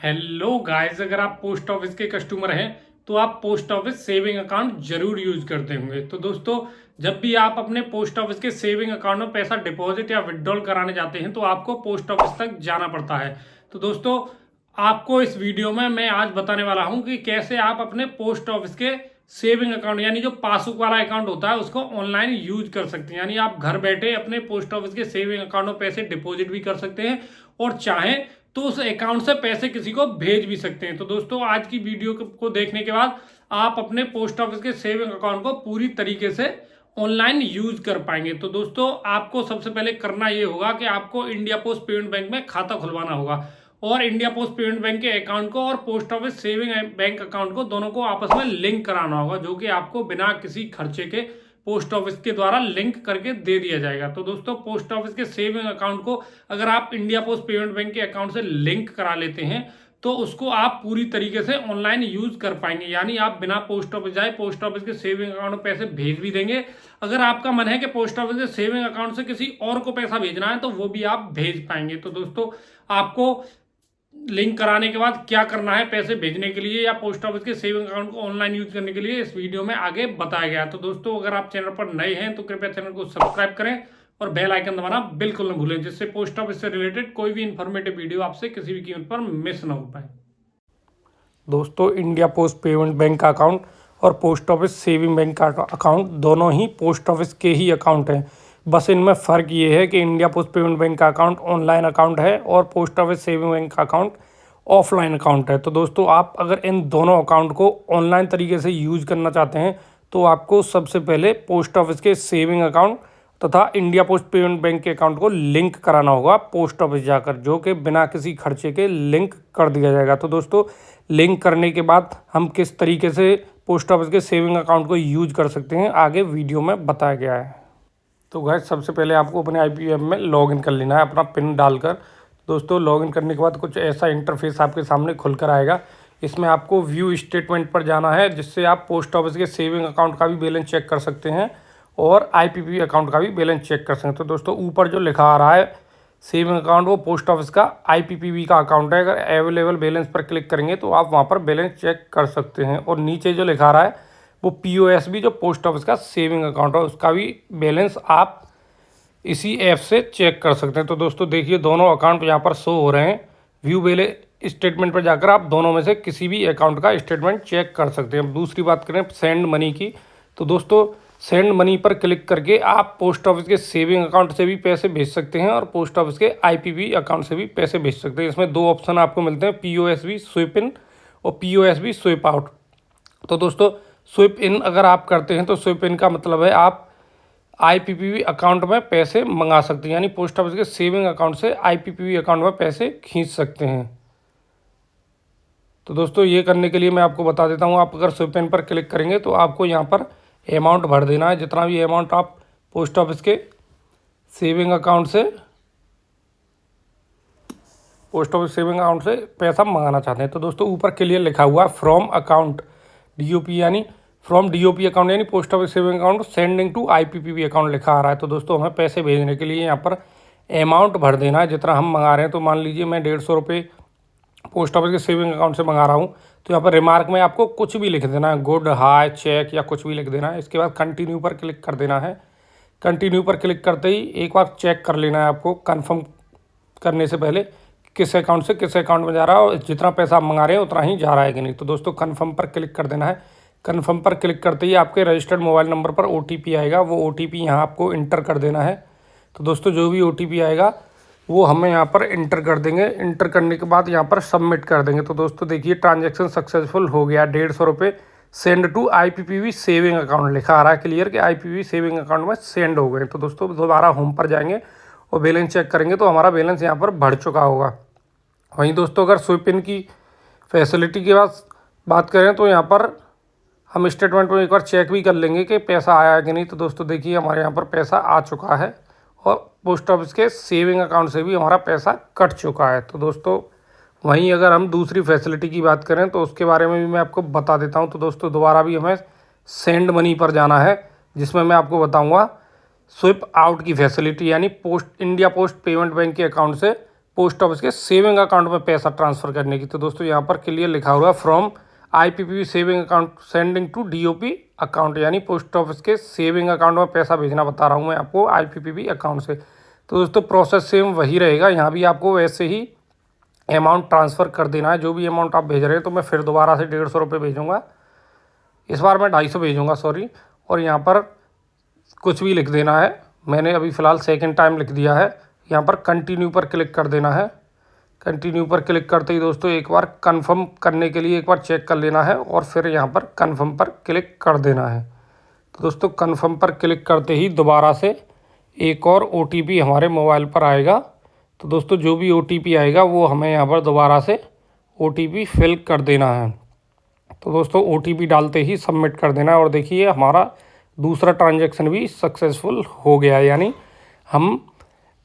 Hello guys, अगर आप post office के कस्टमर हैं तो आप पोस्ट ऑफिस सेविंग अकाउंट जरूर यूज करते होंगे। तो दोस्तों, जब भी आप अपने पोस्ट ऑफिस के सेविंग अकाउंट में पैसा डिपॉजिट या विड्रॉल कराने जाते हैं तो आपको पोस्ट ऑफिस तक जाना पड़ता है। तो दोस्तों, आपको इस वीडियो में मैं आज बताने वाला हूं कि कैसे आप अपने पोस्ट ऑफिस के सेविंग अकाउंट यानी जो पासबुक वाला अकाउंट होता है उसको ऑनलाइन यूज कर सकते हैं। यानी आप घर बैठे अपने पोस्ट ऑफिस के सेविंग अकाउंट में पैसे डिपॉजिट भी कर सकते हैं और चाहें तो उस अकाउंट से पैसे किसी को भेज भी सकते हैं। तो दोस्तों, आज की वीडियो को देखने के बाद आप अपने पोस्ट ऑफिस के सेविंग अकाउंट को पूरी तरीके से ऑनलाइन यूज कर पाएंगे। तो दोस्तों, आपको सबसे पहले करना ये होगा कि आपको इंडिया पोस्ट पेमेंट बैंक में खाता खुलवाना होगा और इंडिया पोस्ट पेमेंट बैंक के अकाउंट को और post office saving bank account को दोनों को आपस में लिंक कराना होगा, जो कि आपको बिना किसी खर्चे के पोस्ट ऑफिस के द्वारा लिंक करके दे दिया जाएगा। तो दोस्तों, पोस्ट ऑफिस के सेविंग अकाउंट को अगर आप इंडिया पोस्ट पेमेंट बैंक के अकाउंट से लिंक करा लेते हैं तो उसको आप पूरी तरीके से ऑनलाइन यूज कर पाएंगे। यानी आप बिना पोस्ट ऑफिस जाए पोस्ट ऑफिस के सेविंग अकाउंट में पैसे भेज भी देंगे। अगर आपका मन है कि पोस्ट ऑफिस के सेविंग अकाउंट से किसी और को पैसा भेजना है तो वो भी आप भेज पाएंगे। तो दोस्तों, आपको लिंक कराने के बाद क्या करना है पैसे भेजने के लिए या पोस्ट ऑफिस के सेविंग अकाउंट को ऑनलाइन यूज करने के लिए, इस वीडियो में आगे बताया गया। तो दोस्तों, अगर आप चैनल पर नए हैं तो कृपया चैनल को सब्सक्राइब करें और बेल आइकन दबाना बिल्कुल न भूलें, जिससे पोस्ट ऑफिस से रिलेटेड कोई भी इंफॉर्मेटिव वीडियो आपसे किसी भी कीमत पर मिस ना हो पाए। दोस्तों, इंडिया पोस्ट पेमेंट बैंक का अकाउंट और पोस्ट ऑफिस सेविंग बैंक का अकाउंट दोनों ही पोस्ट ऑफिस के ही अकाउंट हैं। बस इनमें फ़र्क ये है कि इंडिया पोस्ट पेमेंट बैंक का अकाउंट ऑनलाइन अकाउंट है और पोस्ट ऑफिस सेविंग बैंक का अकाउंट ऑफलाइन अकाउंट है। तो दोस्तों, आप अगर इन दोनों अकाउंट को ऑनलाइन तरीके से यूज़ करना चाहते हैं तो आपको सबसे पहले पोस्ट ऑफिस के सेविंग अकाउंट तथा इंडिया पोस्ट पेमेंट बैंक के अकाउंट को लिंक कराना होगा पोस्ट ऑफिस जाकर, जो कि बिना किसी खर्चे के लिंक कर दिया जाएगा। तो दोस्तों, लिंक करने के बाद हम किस तरीके से पोस्ट ऑफिस के सेविंग अकाउंट को यूज कर सकते हैं आगे वीडियो में बताया गया है। तो गाइस, सबसे पहले आपको अपने IPM में लॉगिन कर लेना है अपना पिन डालकर। दोस्तों, लॉगिन करने के बाद कुछ ऐसा इंटरफेस आपके सामने खुलकर आएगा। इसमें आपको व्यू स्टेटमेंट पर जाना है, जिससे आप पोस्ट ऑफिस के सेविंग अकाउंट का भी बैलेंस चेक कर सकते हैं और IPP अकाउंट का भी बैलेंस चेक कर सकते हैं। तो दोस्तों, ऊपर जो लिखा आ रहा है सेविंग अकाउंट, वो पोस्ट ऑफिस का IPPB का अकाउंट है। अगर अवेलेबल बैलेंस पर क्लिक करेंगे तो आप वहाँ पर बैलेंस चेक कर सकते हैं। और नीचे जो लिखा रहा है वो POSB, जो पोस्ट ऑफिस का सेविंग अकाउंट है, उसका भी बैलेंस आप इसी ऐप से चेक कर सकते हैं। तो दोस्तों, देखिए दोनों अकाउंट यहाँ पर शो हो रहे हैं। व्यू बैलेंस स्टेटमेंट पर जाकर आप दोनों में से किसी भी अकाउंट का स्टेटमेंट चेक कर सकते हैं। दूसरी बात करें सेंड मनी की, तो दोस्तों सेंड मनी पर क्लिक करके आप पोस्ट ऑफिस के सेविंग अकाउंट से भी पैसे भेज सकते हैं और पोस्ट ऑफिस के IPP अकाउंट से भी पैसे भेज सकते हैं। इसमें दो ऑप्शन आपको मिलते हैं, POSB स्विप इन और POSB स्विप आउट। तो दोस्तों, स्विप इन अगर आप करते हैं तो स्विप इन का मतलब है आप IPPB अकाउंट में पैसे मंगा सकते हैं, यानी पोस्ट ऑफिस के सेविंग अकाउंट से IPPB अकाउंट में पैसे खींच सकते हैं। तो दोस्तों, ये करने के लिए मैं आपको बता देता हूँ। आप अगर स्विप इन पर क्लिक करेंगे तो आपको यहाँ पर अमाउंट भर देना है, जितना भी अमाउंट आप पोस्ट ऑफिस के सेविंग अकाउंट से पैसा मंगाना चाहते हैं। तो दोस्तों, ऊपर क्लियर लिखा हुआ है फ्रॉम अकाउंट DOP, यानी फ्रॉम DOP अकाउंट यानी post office saving account sending to IPPB account लिखा आ रहा है। तो दोस्तों, हमें पैसे भेजने के लिए यहाँ पर अमाउंट भर देना है जितना हम मंगा रहे हैं। तो मान लीजिए मैं 150 रुपये पोस्ट ऑफिस के सेविंग अकाउंट से मंगा रहा हूँ, तो यहाँ पर रिमार्क में आपको कुछ भी लिख देना है, गुड, हाई, चेक या कुछ भी लिख देना है। इसके बाद कंटिन्यू पर क्लिक कर देना है। कंटिन्यू पर क्लिक करते ही एक बार चेक कर लेना है आपको कन्फर्म करने से पहले किस अकाउंट से किस अकाउंट में जा रहा है और जितना पैसा आप मंगा रहे हैं उतना ही जा रहा है कि नहीं। तो दोस्तों, कन्फर्म पर क्लिक कर देना है। कन्फर्म पर क्लिक करते ही आपके रजिस्टर्ड मोबाइल नंबर पर OTP आएगा, वो OTP यहाँ आपको इंटर कर देना है। तो दोस्तों, जो भी OTP आएगा वो हमें यहाँ पर इंटर कर देंगे। इंटर करने के बाद यहाँ पर सबमिट कर देंगे। तो दोस्तों, देखिए ट्रांजैक्शन सक्सेसफुल हो गया। 150 रुपये send to IPPB saving account लिखा आ रहा है क्लियर कि IPPB सेविंग अकाउंट में सेंड हो गए। तो दोस्तों, दोबारा होम पर जाएंगे और बैलेंस चेक करेंगे तो हमारा बैलेंस यहाँ पर बढ़ चुका होगा। वहीं दोस्तों, अगर स्विप इन की फैसिलिटी की बात करें तो यहाँ पर हम स्टेटमेंट में एक बार चेक भी कर लेंगे कि पैसा आया है कि नहीं। तो दोस्तों, देखिए हमारे यहाँ पर पैसा आ चुका है और पोस्ट ऑफिस के सेविंग अकाउंट से भी हमारा पैसा कट चुका है। तो दोस्तों, वहीं अगर हम दूसरी फैसिलिटी की बात करें तो उसके बारे में भी मैं आपको बता देता हूँ। तो दोस्तों, दोबारा भी हमें सेंड मनी पर जाना है, जिसमें मैं आपको बताऊँगा स्विप आउट की फैसिलिटी, यानी इंडिया पोस्ट पेमेंट बैंक के अकाउंट से पोस्ट ऑफिस के सेविंग अकाउंट में पैसा ट्रांसफ़र करने की। तो दोस्तों यहाँ पर क्लियर लिखा हुआ है from IPPB saving account sending to DOP account, यानी पोस्ट ऑफिस के सेविंग अकाउंट में पैसा भेजना बता रहा हूँ मैं आपको IPPB अकाउंट से। तो दोस्तों प्रोसेस सेम वही रहेगा, यहाँ भी आपको वैसे ही अमाउंट ट्रांसफ़र कर देना है। जो भी अमाउंट आप भेज रहे हैं, तो मैं फिर दोबारा से 150 रुपये भेजूँगा, इस बार मैं 250 भेजूँगा सॉरी। और यहाँ पर कुछ भी लिख देना है, मैंने अभी फ़िलहाल सेकंड टाइम लिख दिया है। यहाँ पर कंटिन्यू पर क्लिक कर देना है। कंटिन्यू पर क्लिक करते ही दोस्तों एक बार कंफर्म करने के लिए एक बार चेक कर लेना है और फिर यहाँ पर कंफर्म पर क्लिक कर देना है। तो दोस्तों कंफर्म पर क्लिक करते ही दोबारा से एक और OTP हमारे मोबाइल पर आएगा। तो दोस्तों जो भी OTP आएगा वो हमें यहाँ पर दोबारा से OTP फिल कर देना है। तो दोस्तों OTP डालते ही सबमिट कर देना है और देखिए हमारा दूसरा ट्रांजैक्शन भी सक्सेसफुल हो गया है, यानी हम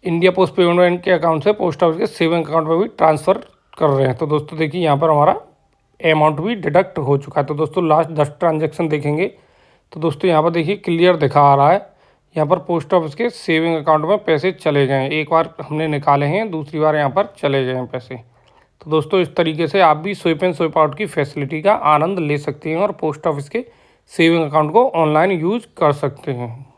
इंडिया पोस्ट पेमेंट बैंक के अकाउंट से पोस्ट ऑफिस के सेविंग अकाउंट में भी ट्रांसफ़र कर रहे हैं। तो दोस्तों देखिए यहाँ पर हमारा अमाउंट भी डिडक्ट हो चुका है। तो दोस्तों लास्ट 10 ट्रांजैक्शन देखेंगे तो दोस्तों यहाँ पर देखिए क्लियर दिखा आ रहा है, यहाँ पर पोस्ट ऑफिस के सेविंग अकाउंट में पैसे चले गए हैं। एक बार हमने निकाले हैं, दूसरी बार यहाँ पर चले गए हैं पैसे। तो दोस्तों इस तरीके से आप भी स्विप इन स्विप आउट की फैसिलिटी का आनंद ले सकते हैं और पोस्ट ऑफिस के सेविंग अकाउंट को ऑनलाइन यूज कर सकते हैं।